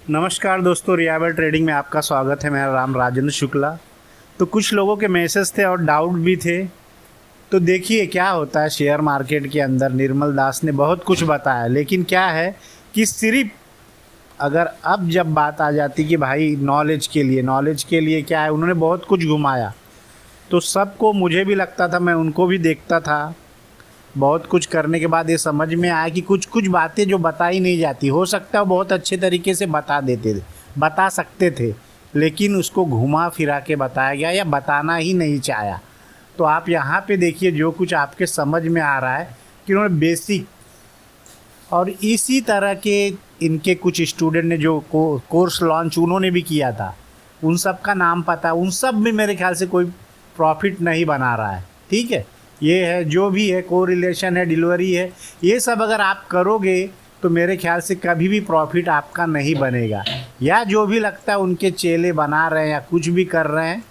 नमस्कार दोस्तों, रियाबल ट्रेडिंग में आपका स्वागत है। मेरा नाम राजेंद्र शुक्ला। तो कुछ लोगों के मैसेज थे और डाउट भी थे। तो देखिए क्या होता है शेयर मार्केट के अंदर। निर्मल दास ने बहुत कुछ बताया, लेकिन क्या है कि सिर्फ अगर अब जब बात आ जाती कि भाई नॉलेज के लिए क्या है, उन्होंने बहुत कुछ घुमाया। तो सबको, मुझे भी लगता था, मैं उनको भी देखता था। बहुत कुछ करने के बाद ये समझ में आया कि कुछ कुछ बातें जो बताई नहीं जाती, हो सकता है वो बहुत अच्छे तरीके से बता सकते थे, लेकिन उसको घुमा फिरा के बताया गया या बताना ही नहीं चाहा। तो आप यहाँ पे देखिए, जो कुछ आपके समझ में आ रहा है कि उन्होंने बेसिक, और इसी तरह के इनके कुछ स्टूडेंट ने जो कोर्स लॉन्च उन्होंने भी किया था, उन सब का नाम पता, उन सब में मेरे ख्याल से कोई प्रॉफिट नहीं बना रहा है। ठीक है, ये है जो भी है, कोरिलेशन है, डिलीवरी है, ये सब अगर आप करोगे तो मेरे ख्याल से कभी भी प्रॉफिट आपका नहीं बनेगा। या जो भी लगता है उनके चेले बना रहे हैं या कुछ भी कर रहे हैं,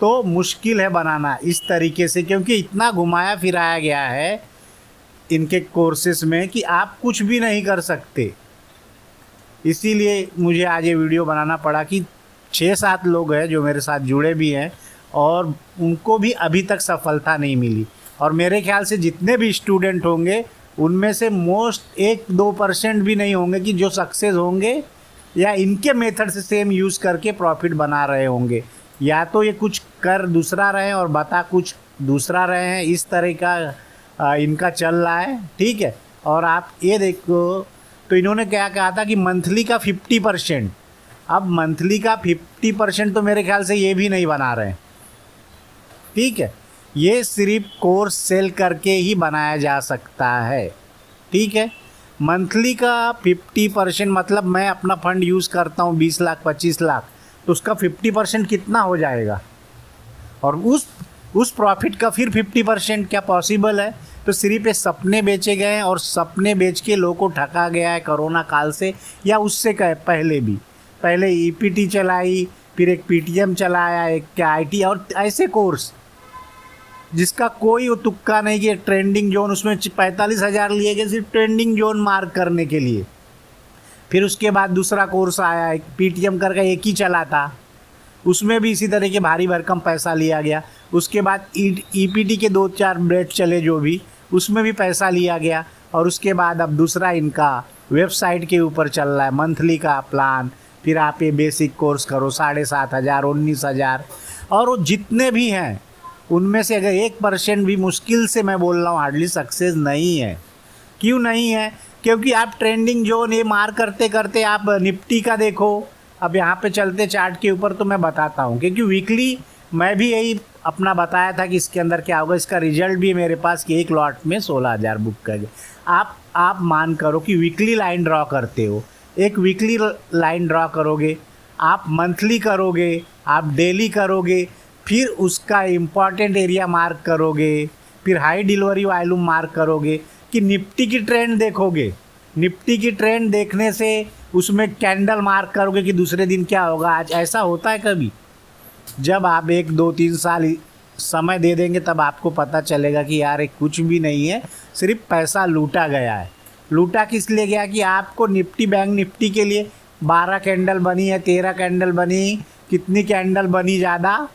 तो मुश्किल है बनाना इस तरीके से, क्योंकि इतना घुमाया फिराया गया है इनके कोर्सेस में कि आप कुछ भी नहीं कर सकते। इसीलिए मुझे आज ये वीडियो बनाना पड़ा कि 6-7 लोग हैं जो मेरे साथ जुड़े भी हैं और उनको भी अभी तक सफलता नहीं मिली। और मेरे ख्याल से जितने भी स्टूडेंट होंगे उनमें से मोस्ट 1-2% भी नहीं होंगे कि जो सक्सेस होंगे या इनके मेथड से सेम यूज़ करके प्रॉफिट बना रहे होंगे। या तो ये कुछ कर दूसरा रहे हैं और बता कुछ दूसरा रहे हैं, इस तरह का इनका चल रहा है। ठीक है, और आप ये देखो, तो इन्होंने क्या कहा था कि मंथली का 50%। अब मंथली का 50% तो मेरे ख्याल से ये भी नहीं बना रहे हैं। ठीक है, ये सिर्फ कोर्स सेल करके ही बनाया जा सकता है। ठीक है, मंथली का 50% मतलब मैं अपना फंड यूज़ करता हूँ 20 लाख 25 लाख, तो उसका 50% कितना हो जाएगा? और उस प्रॉफिट का फिर 50% क्या पॉसिबल है? तो सिर्फ ये सपने बेचे गए हैं, और सपने बेच के लोगों को ठगा गया है कोरोना काल से, या उससे पहले भी। पहले ईपीटी चलाई, फिर एक पीटीएम चलाया, एक क्या आईटी, और ऐसे कोर्स जिसका कोई तुक्का नहीं कि ट्रेंडिंग जोन, उसमें 45,000 लिए गए सिर्फ ट्रेंडिंग जोन मार्क करने के लिए। फिर उसके बाद दूसरा कोर्स आया, एक पीटीएम करके एक ही चला था, उसमें भी इसी तरह के भारी भरकम पैसा लिया गया। उसके बाद ईपीटी के 2-4 बैच चले जो भी, उसमें भी पैसा लिया गया। और उसके बाद अब दूसरा इनका वेबसाइट के ऊपर चल रहा है मंथली का प्लान। फिर आप ये बेसिक कोर्स करो 7,500, 19,000, और वो जितने भी हैं उनमें से अगर 1% भी, मुश्किल से मैं बोल रहा हूँ, हार्डली सक्सेस नहीं है। क्यों नहीं है? क्योंकि आप ट्रेंडिंग जोन ये मार करते करते, आप निफ्टी का देखो, अब यहाँ पे चलते चार्ट के ऊपर, तो मैं बताता हूँ, क्योंकि वीकली मैं भी यही अपना बताया था कि इसके अंदर क्या होगा। इसका रिजल्ट भी मेरे पास कि एक लॉट में 16,000 बुक कर गए। आप मान करो कि वीकली लाइन ड्रॉ करते हो, एक वीकली लाइन ड्रॉ करोगे, आप मंथली करोगे, आप डेली करोगे, फिर उसका इम्पॉर्टेंट एरिया मार्क करोगे, फिर हाई डिलीवरी वॉल्यूम मार्क करोगे, कि निफ्टी की ट्रेंड देखोगे। निफ्टी की ट्रेंड देखने से उसमें कैंडल मार्क करोगे कि दूसरे दिन क्या होगा। आज ऐसा होता है कभी? जब आप 1-2-3 साल समय दे देंगे तब आपको पता चलेगा कि यार एक कुछ भी नहीं है, सिर्फ पैसा लूटा गया है। लूटा किस लिए गया? कि आपको निफ्टी, बैंक निफ्टी के लिए 12 कैंडल बनी है, 13 कैंडल बनी, कितनी कैंडल बनी ज़्यादा,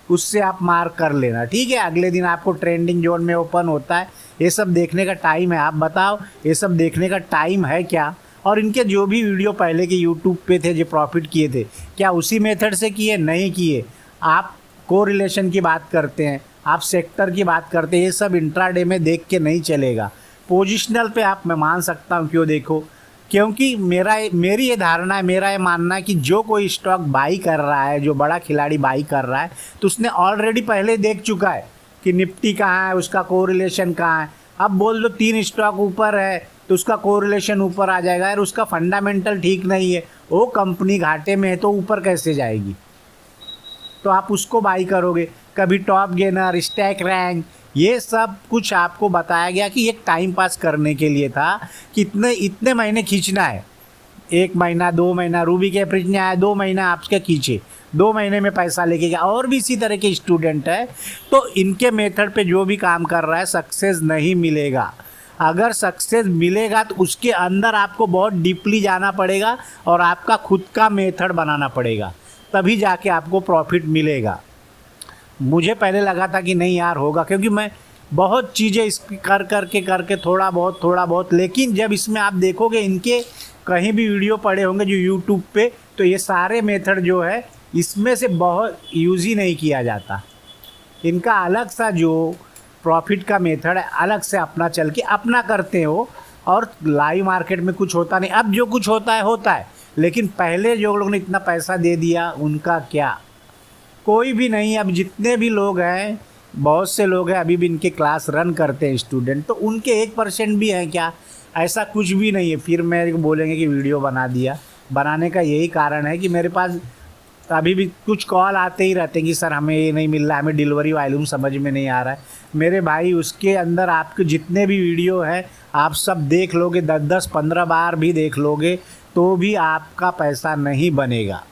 उससे आप मार्क कर लेना। ठीक है, अगले दिन आपको ट्रेंडिंग जोन में ओपन होता है। ये सब देखने का टाइम है? आप बताओ, ये सब देखने का टाइम है क्या? और इनके जो भी वीडियो पहले के यूट्यूब पे थे जो प्रॉफिट किए थे, क्या उसी मेथड से किए? नहीं किए। आप कोरिलेशन की बात करते हैं, आप सेक्टर की बात करते हैं, ये सब इंट्राडे में देख के नहीं चलेगा। पोजिशनल पे आप, मैं मान सकता हूँ, क्यों देखो, क्योंकि मेरी ये धारणा है, मेरा ये मानना है कि जो कोई स्टॉक बाई कर रहा है, जो बड़ा खिलाड़ी बाई कर रहा है, तो उसने ऑलरेडी पहले देख चुका है कि निफ्टी कहाँ है, उसका कोरिलेशन कहाँ है। अब बोल दो 3 स्टॉक ऊपर है तो उसका कोरिलेशन ऊपर आ जाएगा। यार उसका फंडामेंटल ठीक नहीं है, वो कंपनी घाटे में है, तो ऊपर कैसे जाएगी? तो आप उसको बाई करोगे। कभी टॉप गेनर, स्टैक रैंक, ये सब कुछ आपको बताया गया कि एक टाइम पास करने के लिए था कि इतने महीने खींचना है। 1 महीना, 2 महीना, रूबी के एवरेज ने आया, 2 महीना आपके खींचे, 2 महीने में पैसा लेके गया। और भी इसी तरह के स्टूडेंट है, तो इनके मेथड पे जो भी काम कर रहा है सक्सेस नहीं मिलेगा। अगर सक्सेस मिलेगा तो उसके अंदर आपको बहुत डीपली जाना पड़ेगा और आपका खुद का मेथड बनाना पड़ेगा, तभी जाके आपको प्रॉफिट मिलेगा। मुझे पहले लगा था कि नहीं यार होगा, क्योंकि मैं बहुत चीज़ें इस करके थोड़ा बहुत, लेकिन जब इसमें आप देखोगे इनके कहीं भी वीडियो पड़े होंगे जो यूट्यूब पे, तो ये सारे मेथड जो है इसमें से बहुत यूज़ ही नहीं किया जाता। इनका अलग सा जो प्रॉफिट का मेथड है, अलग से अपना चल के अपना करते हो, और लाइव मार्केट में कुछ होता नहीं। अब जो कुछ होता है, लेकिन पहले जो लोग ने इतना पैसा दे दिया उनका क्या, कोई भी नहीं। अब जितने भी लोग हैं, बहुत से लोग हैं अभी भी इनके क्लास रन करते हैं स्टूडेंट, तो उनके 1% भी हैं क्या? ऐसा कुछ भी नहीं है। फिर मेरे को बोलेंगे कि वीडियो बना दिया। बनाने का यही कारण है कि मेरे पास अभी भी कुछ कॉल आते ही रहते हैं कि सर हमें ये नहीं मिल रहा, हमें डिलीवरी वॉल्यूम समझ में नहीं आ रहा है। मेरे भाई उसके अंदर आपके जितने भी वीडियो हैं आप सब देख लोगे, 10-10, 15 बार भी देख लोगे, तो भी आपका पैसा नहीं बनेगा।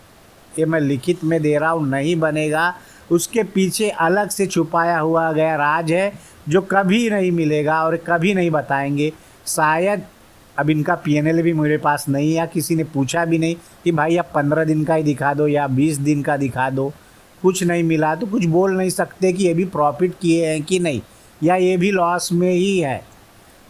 ये मैं लिखित में दे रहा हूँ, नहीं बनेगा। उसके पीछे अलग से छुपाया हुआ गया राज है जो कभी नहीं मिलेगा और कभी नहीं बताएंगे। शायद अब इनका PNL भी मेरे पास नहीं, या किसी ने पूछा भी नहीं कि भाई आप 15 दिन का ही दिखा दो या 20 दिन का दिखा दो। कुछ नहीं मिला तो कुछ बोल नहीं सकते कि ये भी प्रॉफिट किए हैं कि नहीं, या ये भी लॉस में ही है।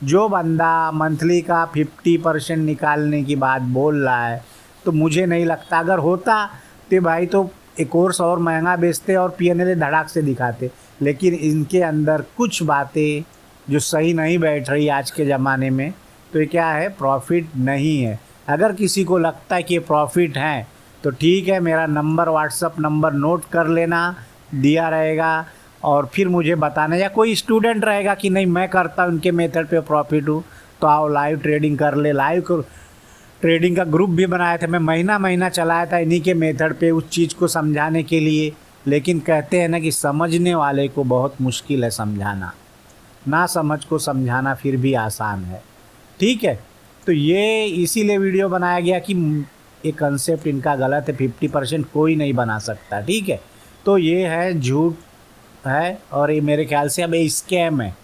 जो बंदा मंथली का 50% निकालने की बात बोल रहा है, तो मुझे नहीं लगता, अगर होता तो भाई तो एक कोर्स और महंगा बेचते और PNL धड़ाक से दिखाते। लेकिन इनके अंदर कुछ बातें जो सही नहीं बैठ रही आज के ज़माने में, तो ये क्या है, प्रॉफिट नहीं है। अगर किसी को लगता है कि ये प्रॉफिट है तो ठीक है, मेरा नंबर, व्हाट्सअप नंबर नोट कर लेना, दिया रहेगा, और फिर मुझे बताना। या कोई स्टूडेंट रहेगा कि नहीं मैं करता हूँ उनके मेथड पे प्रॉफिट हूँ, तो आओ लाइव ट्रेडिंग कर ले। लाइव ट्रेडिंग का ग्रुप भी बनाया था, मैं महीना चलाया था इन्हीं के मेथड पे उस चीज़ को समझाने के लिए। लेकिन कहते हैं ना कि समझने वाले को बहुत मुश्किल है समझाना, ना समझ को समझाना फिर भी आसान है। ठीक है, तो ये इसीलिए वीडियो बनाया गया कि ये कंसेप्ट इनका गलत है, 50% कोई नहीं बना सकता। ठीक है, तो ये है, झूठ है, और ये मेरे ख्याल से अब ये स्कैम है,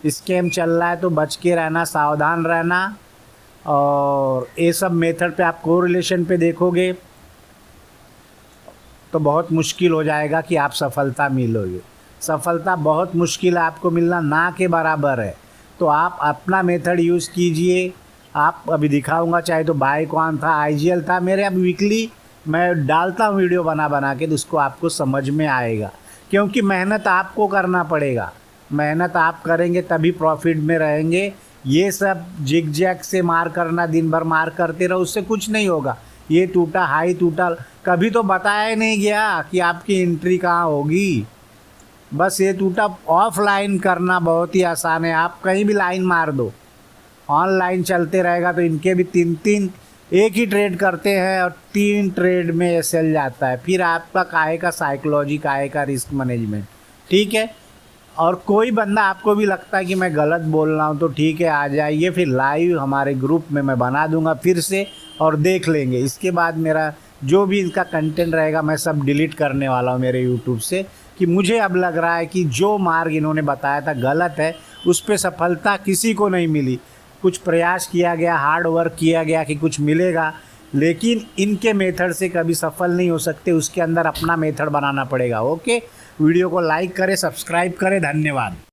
स्कैम चल रहा है। तो बच के रहना, सावधान रहना। और ये सब मेथड पे आप कोरिलेशन पे देखोगे तो बहुत मुश्किल हो जाएगा कि आप सफलता मिलोगे। सफलता बहुत मुश्किल है, आपको मिलना ना के बराबर है। तो आप अपना मेथड यूज़ कीजिए। आप अभी दिखाऊंगा, चाहे तो बाइकॉन था, IGL था, मेरे अब वीकली मैं डालता हूँ वीडियो बना के, तो उसको आपको समझ में आएगा। क्योंकि मेहनत आपको करना पड़ेगा, मेहनत आप करेंगे तभी प्रॉफिट में रहेंगे। ये सब जिग जैग से मार करना, दिन भर मार करते रहो, उससे कुछ नहीं होगा। ये टूटा, हाई टूटा, कभी तो बताया ही नहीं गया कि आपकी एंट्री कहाँ होगी। बस ये टूटा, ऑफलाइन करना बहुत ही आसान है, आप कहीं भी लाइन मार दो, ऑनलाइन चलते रहेगा। तो इनके भी 3-3 एक ही ट्रेड करते हैं और 3 ट्रेड में ये सेल जाता है। फिर आपका काहे का साइकोलॉजी, काहे का रिस्क मैनेजमेंट। ठीक है, और कोई बंदा आपको भी लगता है कि मैं गलत बोल रहा हूँ, तो ठीक है, आ जाइए, फिर लाइव हमारे ग्रुप में मैं बना दूंगा फिर से, और देख लेंगे। इसके बाद मेरा जो भी इनका कंटेंट रहेगा मैं सब डिलीट करने वाला हूँ मेरे यूट्यूब से, कि मुझे अब लग रहा है कि जो मार्ग इन्होंने बताया था गलत है, उस पर सफलता किसी को नहीं मिली। कुछ प्रयास किया गया, हार्ड वर्क किया गया कि कुछ मिलेगा, लेकिन इनके मेथड से कभी सफल नहीं हो सकते। उसके अंदर अपना मेथड बनाना पड़ेगा। ओके, वीडियो को लाइक करें, सब्सक्राइब करें, धन्यवाद।